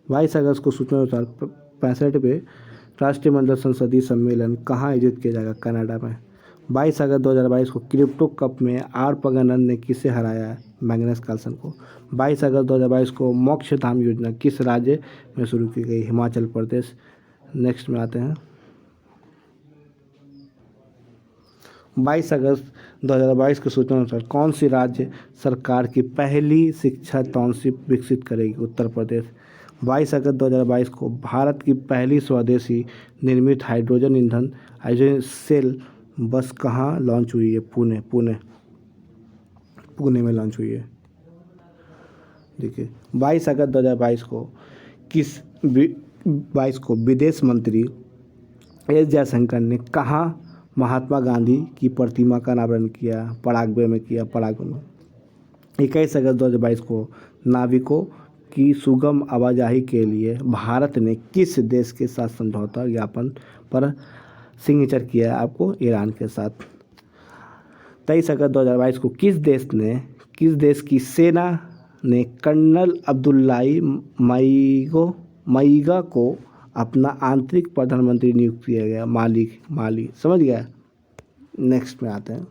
22 अगस्त को सूचना अनुसार 65वें राष्ट्रीय मंडल संसदीय सम्मेलन कहाँ आयोजित किया जाएगा? कनाडा में। 22 अगस्त 2022 को क्रिप्टो कप में आर प्रज्ञानंद ने किसे हराया है? मैग्नस कार्लसन को। 22 अगस्त 2022 को मोक्ष धाम योजना किस राज्य में शुरू की गई? हिमाचल प्रदेश। नेक्स्ट में आते हैं। 22 अगस्त 2022 की सूचना अनुसार कौन सी राज्य सरकार की पहली शिक्षा टाउनशिप विकसित करेगी? उत्तर प्रदेश। 22 अगस्त 2022 को भारत की पहली स्वदेशी निर्मित हाइड्रोजन ईंधन सेल बस कहाँ लॉन्च हुई है? पुणे में लॉन्च हुई है। देखिए 22 अगस्त 2022 को विदेश मंत्री एस जयशंकर ने कहाँ महात्मा गांधी की प्रतिमा का अनावरण किया? पराग्वे में किया। 21 अगस्त 2022 को नाविकों की सुगम आवाजाही के लिए भारत ने किस देश के साथ समझौता ज्ञापन पर सिग्नेचर किया है? आपको ईरान के साथ। 23 अगस्त 2022 को किस देश की सेना ने कर्नल अब्दुल्लाई मईगा को अपना आंतरिक प्रधानमंत्री नियुक्त किया गया? माली। समझ गया। नेक्स्ट में आते हैं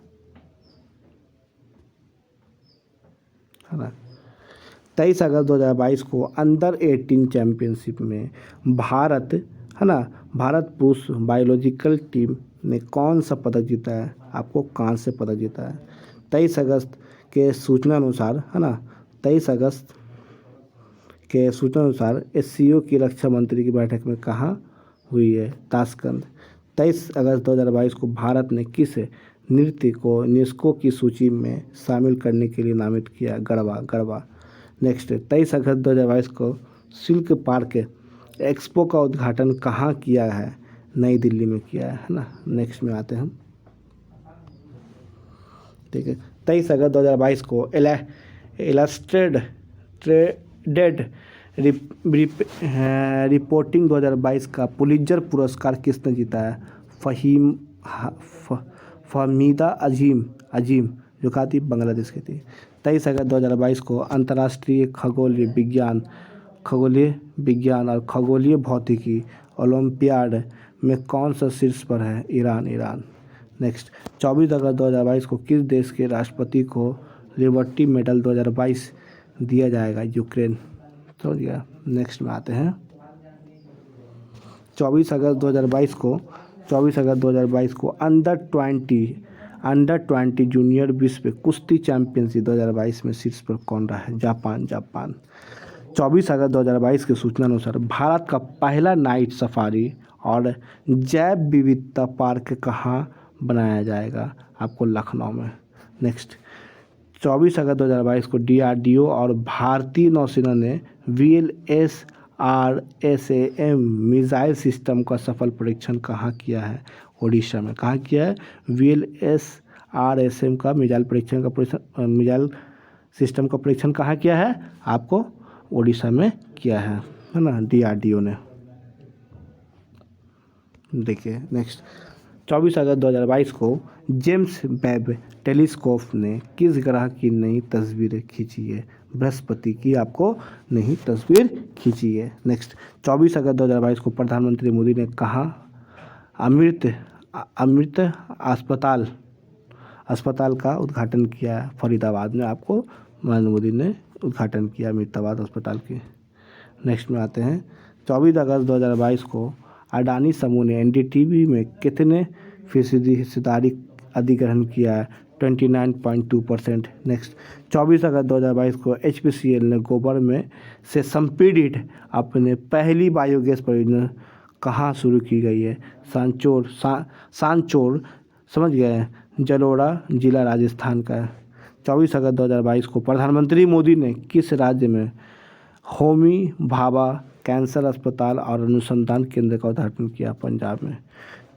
है ना। 23 अगस्त 2022 को अंडर 18 चैंपियनशिप में भारत पुरुष बायोलॉजिकल टीम ने कौन सा पदक जीता है? आपको कांस्य पदक जीता है। 23 अगस्त के सूचना अनुसार 23 अगस्त के सूचना अनुसार एससीओ की रक्षा मंत्री की बैठक में कहाँ हुई है? ताशकंद। 23 अगस्त 2022 को भारत ने किस नृत्य को यूनेस्को की सूची में शामिल करने के लिए नामित किया? गरबा। नेक्स्ट 23 अगस्त 2022 को सिल्क पार्क एक्सपो का उद्घाटन कहाँ किया है? नई दिल्ली में किया है ना। नेक्स्ट में आते हैं हम। ठीक है। 23 अगस्त 2022 को इलस्ट्रेटेड रिपोर्टिंग 2022 का पुलित्जर पुरस्कार किसने जीता है? फहमीदा अजीम जो कहा थी बांग्लादेश की थी। 23 अगस्त 2022 को अंतर्राष्ट्रीय खगोलीय विज्ञान और खगोलीय भौतिकी ओलंपियाड में कौन सा शीर्ष पर है? ईरान। नेक्स्ट 24 अगस्त 2022 को किस देश के राष्ट्रपति को लिबर्टी मेडल 2022 दिया जाएगा? यूक्रेन। समझ गया। नेक्स्ट में आते हैं। 24 अगस्त 2022 को अंडर अंडर 20 जूनियर विश्व कुश्ती चैंपियनशिप 2022 में शीर्ष पर कौन रहा है? जापान। 24 अगस्त 2022 के सूचना अनुसार भारत का पहला नाइट सफारी और जैव विविधता पार्क कहाँ बनाया जाएगा? आपको लखनऊ में। नेक्स्ट, 24 अगस्त 2022 को DRDO और भारतीय नौसेना ने VLSRSAM मिसाइल सिस्टम का सफल परीक्षण कहाँ किया है? ओडिशा में। कहाँ किया है? VLSRSAM का मिसाइल मिसाइल सिस्टम का परीक्षण कहाँ किया है? आपको ओडिशा में किया है ना, DRDO ने। देखिए नेक्स्ट, 24 अगस्त 2022 को जेम्स वेब टेलीस्कोप ने किस ग्रह की नई तस्वीरें खींची है? बृहस्पति की आपको नई तस्वीर खींची है। नेक्स्ट, 24 अगस्त 2022 को प्रधानमंत्री मोदी ने कहा अमृत अस्पताल का उद्घाटन किया है? फरीदाबाद में आपको नरेंद्र मोदी ने उद्घाटन किया अमृताबाद अस्पताल की। नेक्स्ट में आते हैं, 24 अगस्त 2022 को अडानी समूह ने NDTV में कितने फीसदी हिस्सेदारी अधिग्रहण किया है? 29.2%। नेक्स्ट, 24 अगस्त 2022 को HPCL ने गोबर में से संपीड़ित अपने पहली बायोगैस परियोजना कहाँ शुरू की गई है? सांचौर समझ गए, जलोड़ा जिला राजस्थान का है। 24 अगस्त 2022 को प्रधानमंत्री मोदी ने किस राज्य में होमी भाभा कैंसर अस्पताल और अनुसंधान केंद्र का उद्घाटन किया? पंजाब में।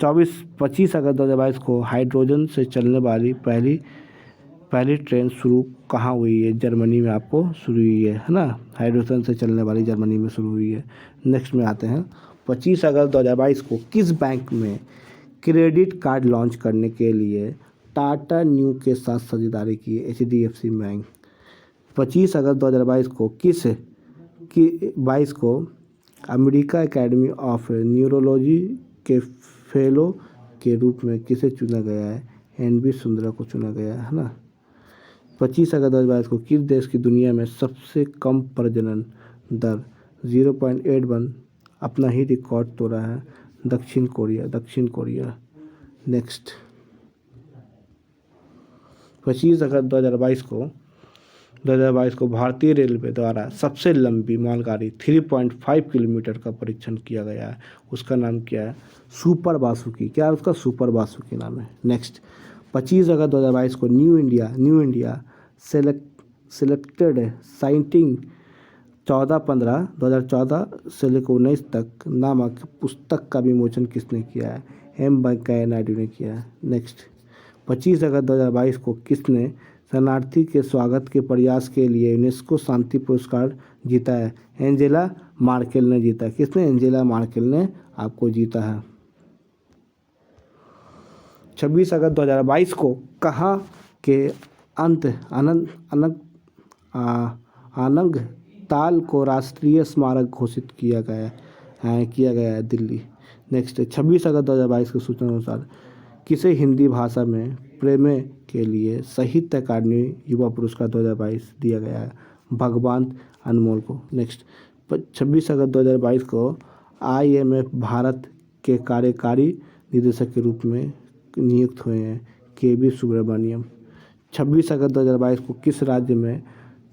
25 अगस्त 2022 को हाइड्रोजन से चलने वाली पहली ट्रेन शुरू कहाँ हुई है? जर्मनी में आपको शुरू हुई है ना, हाइड्रोजन से चलने वाली जर्मनी में शुरू हुई है। नेक्स्ट में आते हैं, 25 अगस्त 2022 को किस बैंक में क्रेडिट कार्ड लॉन्च करने के लिए टाटा न्यू के साथ साझेदारी की? HDFC bank. 25 अगस्त 2022 को अमेरिका एकेडमी ऑफ न्यूरोलॉजी के फेलो के रूप में किसे चुना गया है? NB सुंदरा को चुना गया है ना। 25 अगस्त 2022 को किस देश की दुनिया में सबसे कम प्रजनन दर 0.81 अपना ही रिकॉर्ड तोड़ा है? दक्षिण कोरिया। नेक्स्ट, 25 अगस्त 2022 को भारतीय रेलवे द्वारा सबसे लंबी मालगाड़ी 3.5 किलोमीटर का परीक्षण किया गया है। उसका नाम क्या है? सुपर बासुकी। क्या है उसका? सुपर बासुकी नाम है। नेक्स्ट, 25 अगस्त 2022 को न्यू इंडिया सेलेक्टेड साइटिंग 2014 से लेकर 19 तक नामक पुस्तक का विमोचन किसने किया है? M वेंकैया नायडू ने किया है। नेक्स्ट, 25 अगस्त 2022 को किसने शरणार्थी के स्वागत के प्रयास के लिए यूनेस्को शांति पुरस्कार जीता है? एंजेला मार्केल ने जीता। किसने? एंजेला मार्केल ने आपको जीता है। 26 अगस्त 2022 को कहाँ के आनंग ताल को राष्ट्रीय स्मारक घोषित किया गया है? दिल्ली। नेक्स्ट, 26 अगस्त 2022 की सूचना अनुसार किसे हिंदी भाषा में प्रेमे के लिए साहित्य अकादमी युवा पुरस्कार 2022 दिया गया है? भगवान अनमोल को। नेक्स्ट, 26 अगस्त 2022 को IMF भारत के कार्यकारी निदेशक के रूप में नियुक्त हुए हैं? KB सुब्रमण्यम। 26 अगस्त 2022 को किस राज्य में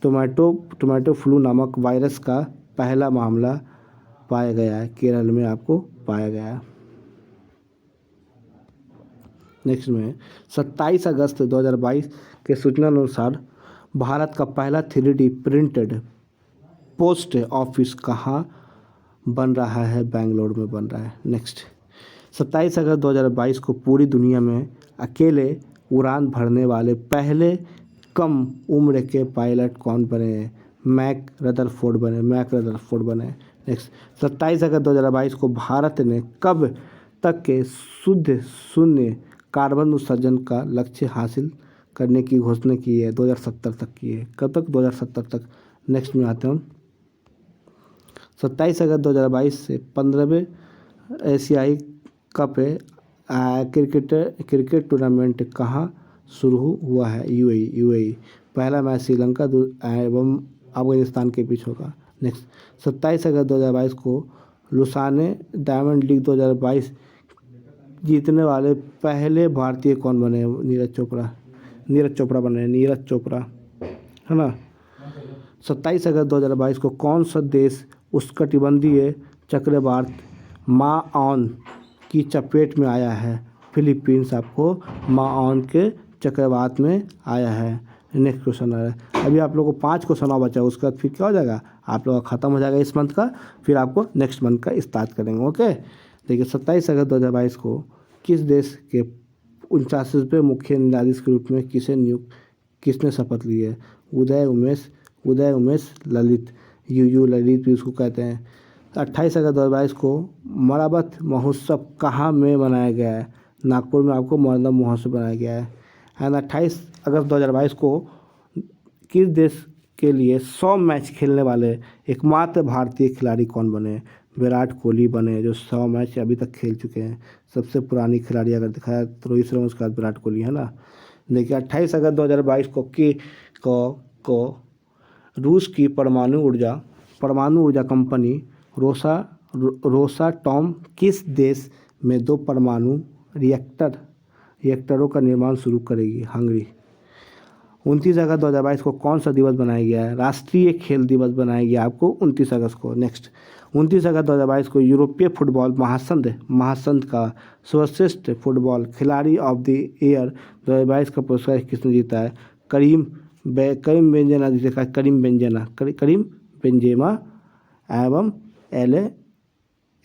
टोमेटो फ्लू नामक वायरस का पहला मामला पाया गया है? केरल में आपको पाया गया है। नेक्स्ट में 27 अगस्त 2022 के सूचना अनुसार भारत का पहला 3D प्रिंटेड पोस्ट ऑफिस कहाँ बन रहा है? बेंगलोर में बन रहा है। नेक्स्ट, 27 अगस्त 2022 को पूरी दुनिया में अकेले उड़ान भरने वाले पहले कम उम्र के पायलट कौन बने हैं? मैक रदरफोर्ड बने। नेक्स्ट, 27 अगस्त 2022 को भारत ने कब तक के शुद्ध शून्य कार्बन उत्सर्जन का लक्ष्य हासिल करने की घोषणा की है? 2070 तक की है। कब तक? 2070 तक। नेक्स्ट में आते हैं, 27 अगस्त 2022 से 15वें एशियाई कप क्रिकेट टूर्नामेंट कहाँ शुरू हुआ है? UAE। पहला मैच श्रीलंका एवं अफगानिस्तान के बीच होगा। नेक्स्ट, 27 अगस्त 2022 को लुसाने डायमंड लीग 2022 जीतने वाले पहले भारतीय कौन बने? नीरज चोपड़ा। नीरज चोपड़ा बने, नीरज चोपड़ा, है ना। 27 अगस्त 2022 को कौन सा देश उष्णकटिबंधीय चक्रवात माओन की चपेट में आया है? फिलीपींस आपको माओन के चक्रवात में आया है। नेक्स्ट क्वेश्चन है, अभी आप लोगों को 5 क्वेश्चन और बचा, उसके बाद फिर क्या हो जाएगा, आप लोगों का ख़त्म हो जाएगा इस मंथ का, फिर आपको नेक्स्ट मंथ का स्टार्ट करेंगे। ओके, देखिए 27 अगस्त 2022 को किस देश के 49वें मुख्य न्यायाधीश के रूप में किसने शपथ ली है? उदय उमेश ललित, यू ललित भी उसको कहते हैं। 28 अगस्त 2022 को मरावत महोत्सव कहाँ में मनाया गया है? नागपुर में आपको मरावत महोत्सव बनाया गया है। एंड 28 अगस्त 2022 को किस देश के लिए 100 मैच खेलने वाले एकमात्र भारतीय खिलाड़ी कौन बने? विराट कोहली बने, जो 100 मैच अभी तक खेल चुके हैं। सबसे पुरानी खिलाड़ी अगर दिखाया तो रोहित शर्मा, उसके बाद विराट कोहली, है ना। देखिए 28 अगस्त 2022 को रूस की परमाणु ऊर्जा कंपनी रोसाटॉम किस देश में 2 परमाणु रिएक्टरों का निर्माण शुरू करेगी? हंगरी। 29 अगस्त 2022 को कौन सा दिवस बनाया गया है? राष्ट्रीय खेल दिवस बनाया गया आपको 29 अगस्त को। नेक्स्ट, 29 अगस्त 2022 को यूरोपीय फुटबॉल महासंघ का सर्वश्रेष्ठ फुटबॉल खिलाड़ी ऑफ द ईयर 2022 का पुरस्कार किसने जीता है? करीम बेंजेमा जीता है। करीम बेंजेमा एवं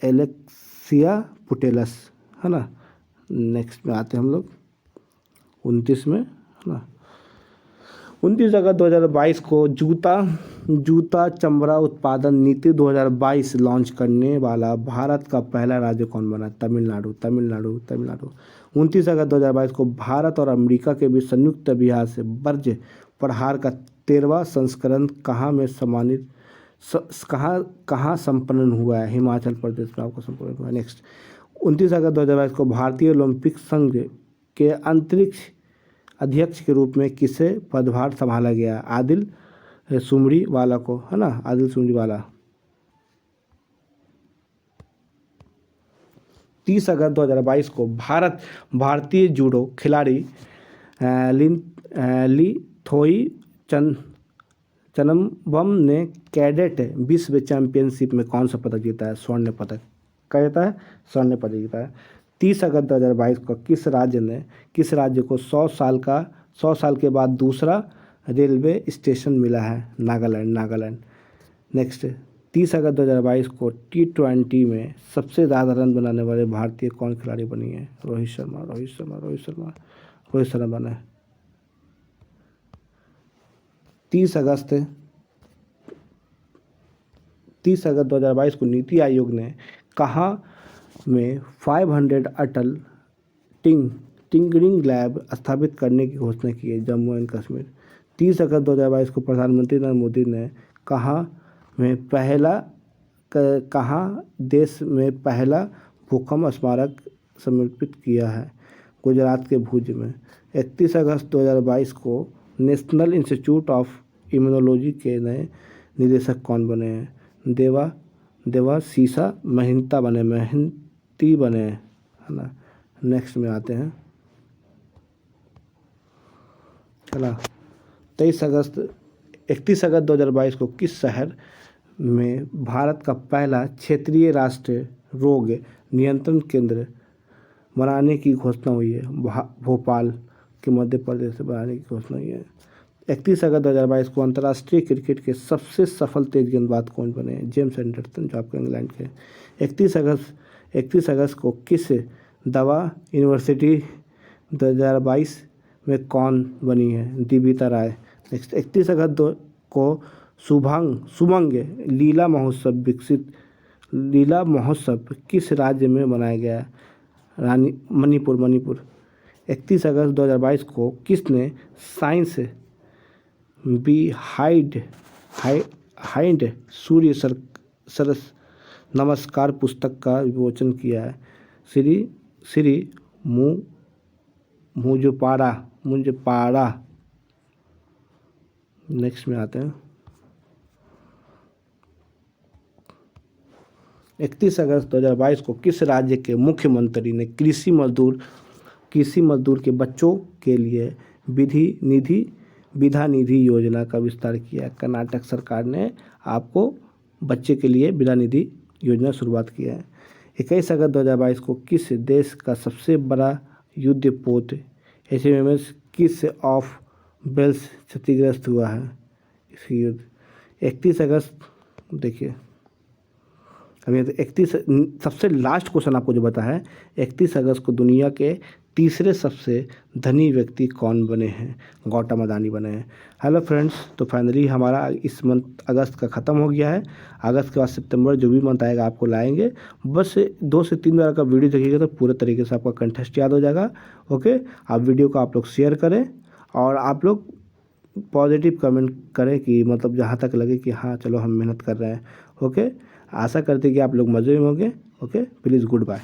एलेक्सिया पुटेलस, है ना। नेक्स्ट में आते हैं हम लोग 29 में, है ना। 29 अगस्त 2022 को जूता चमड़ा उत्पादन नीति 2022 लॉन्च करने वाला भारत का पहला राज्य कौन बना? तमिलनाडु। 29 अगस्त 2022 को भारत और अमेरिका के बीच संयुक्त अभ्यास से वर्ज्य प्रहार का 13वां संस्करण कहाँ संपन्न हुआ है? हिमाचल प्रदेश में आपको संपन्न हुआ है। नेक्स्ट, 29 अगस्त 2022 को भारतीय ओलंपिक संघ के अंतरिक्ष अध्यक्ष के रूप में किसे पदभार संभाला गया? आदिल सुमरीवाला को, है ना, आदिल सुमरीवाला। 30 अगस्त 2022 को भारतीय जूडो खिलाड़ी लिथोई चनम्बम ने कैडेट विश्व चैंपियनशिप में कौन सा पदक जीता है? स्वर्ण पदक। क्या जीता है? स्वर्ण पदक जीता है। 30 अगस्त 2022 को किस राज्य को 100 साल के बाद दूसरा रेलवे स्टेशन मिला है? नागालैंड। नेक्स्ट, 30 अगस्त 2022 को T20 में सबसे ज़्यादा रन बनाने वाले भारतीय कौन खिलाड़ी बनी है? रोहित शर्मा बना है। 30 अगस्त 2022 को नीति आयोग ने कहाँ में 500 अटल टिंकरिंग लैब स्थापित करने की घोषणा की है? जम्मू एंड कश्मीर। 30 अगस्त 2022 को प्रधानमंत्री नरेंद्र मोदी ने कहाँ देश में पहला भूकंप स्मारक समर्पित किया है? गुजरात के भुज में। 31 अगस्त 2022 को नेशनल इंस्टीट्यूट ऑफ इम्यूनोलॉजी के नए निदेशक कौन बने हैं? देवाशीष महंती बने, है ना। नेक्स्ट में आते हैं, है ना। 31 अगस्त 2022 को किस शहर में भारत का पहला क्षेत्रीय राष्ट्रीय रोग नियंत्रण केंद्र बनाने की घोषणा हुई है? भोपाल के मध्य प्रदेश से बनाने की घोषणा हुई है। 31 अगस्त 2022 को अंतर्राष्ट्रीय क्रिकेट के सबसे सफल तेज गेंदबाज कौन बने? जेम्स एंडरसन, जो आपके इंग्लैंड के। 31 अगस्त को किस दवा यूनिवर्सिटी 2022 में कौन बनी है? दीपिका राय। नेक्स्ट, 31 अगस्त को सुमंग लीला महोत्सव किस राज्य में मनाया गया? मणिपुर। 31 अगस्त 2022 को किसने साइंस बिहाइंड सूर्य सरस नमस्कार पुस्तक का विमोचन किया है? श्री मुझपाड़ा। नेक्स्ट में आते हैं, 31 अगस्त 2022 को किस राज्य के मुख्यमंत्री ने कृषि मजदूर के बच्चों के लिए विद्या निधि योजना का विस्तार किया? कर्नाटक सरकार ने आपको बच्चे के लिए विद्या निधि योजना शुरुआत किया है। 21 अगस्त 2022 को किस देश का सबसे बड़ा युद्धपोत HMS किस ऑफ वेल्स क्षतिग्रस्त हुआ है इस युद्ध? 31 अगस्त देखिए, अभी 31 सबसे लास्ट क्वेश्चन आपको जो बता है, 31 अगस्त को दुनिया के तीसरे सबसे धनी व्यक्ति कौन बने हैं? गौतम अदानी बने हैं। हेलो फ्रेंड्स, तो फाइनली हमारा इस मंथ अगस्त का ख़त्म हो गया है। अगस्त के बाद सितंबर जो भी मंथ आएगा आपको लाएंगे। बस 2 से 3 बार का वीडियो देखिएगा तो पूरे तरीके से आपका कंटेस्ट याद हो जाएगा। ओके, आप वीडियो को आप लोग शेयर करें और आप लोग पॉजिटिव कमेंट करें कि मतलब जहाँ तक लगे कि हाँ चलो हम मेहनत कर रहे हैं। ओके, आशा करते हैं कि आप लोग मज़े में होंगे। Okay, please good bye.